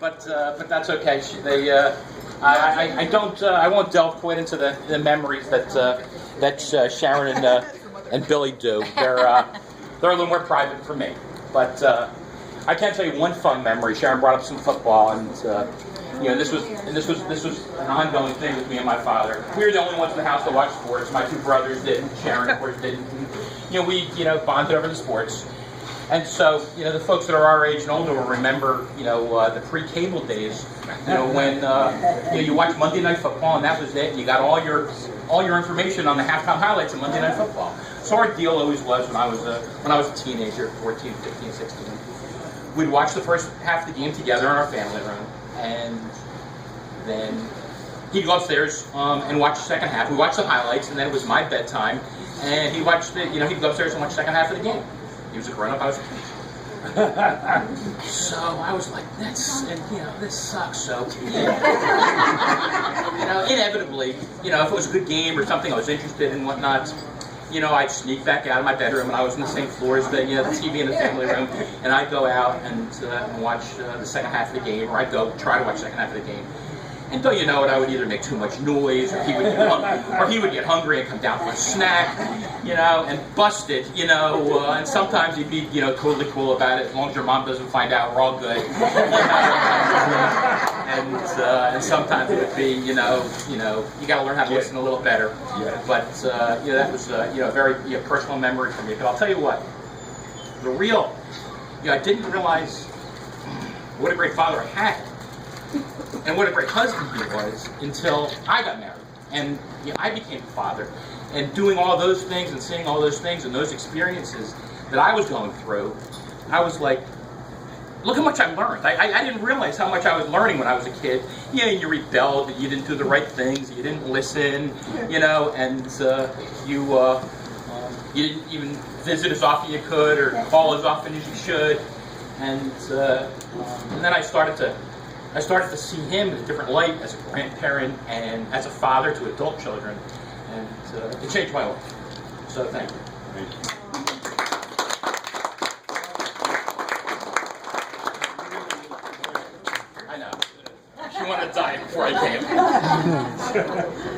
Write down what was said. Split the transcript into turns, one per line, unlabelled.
but that's okay. I won't delve quite into the memories that Sharon and Billy do. They're a little more private for me. But I can tell you one fun memory. Sharon brought up some football, and this was an ongoing thing with me and my father. We were the only ones in the house that watched sports. My two brothers didn't. Sharon, of course, didn't. And, we bonded over the sports. And so, the folks that are our age and older will remember, the pre-cable days, when you watch Monday Night Football, and that was it. You got all your information on the halftime highlights of Monday Night Football. So our deal always was, when I was a teenager, 14, 15, 16, we'd watch the first half of the game together in our family room, and then he'd go upstairs and watch the second half. We watched the highlights, and then it was my bedtime, and he'd go upstairs and watch the second half of the game. He was a grown-up, I was a kid. So I was like, this sucks. So, inevitably, if it was a good game or something I was interested in and whatnot, I'd sneak back out of my bedroom, and I was on the same floor as the TV in the family room, and I'd go out and watch the second half of the game, or I'd go try to watch the second half of the game. And don't you know it, I would either make too much noise, or he would get hungry and come down for a snack, and busted, and sometimes he'd be, totally cool about it. As long as your mom doesn't find out, we're all good. And sometimes it would be, you got to learn how to listen a little better. But, that was, a very personal memory for me. But I'll tell you what, I didn't realize what a great father I had. And what a great husband he was until I got married. And I became a father. And doing all those things and seeing all those things and those experiences that I was going through, I was like, look how much I learned. I didn't realize how much I was learning when I was a kid. You rebelled, you didn't do the right things, you didn't listen, and you didn't even visit as often as you could or call as often as you should. And then I started to see him in a different light as a grandparent and as a father to adult children, and it changed my life. So thank you. I know. She wanted to die before I came.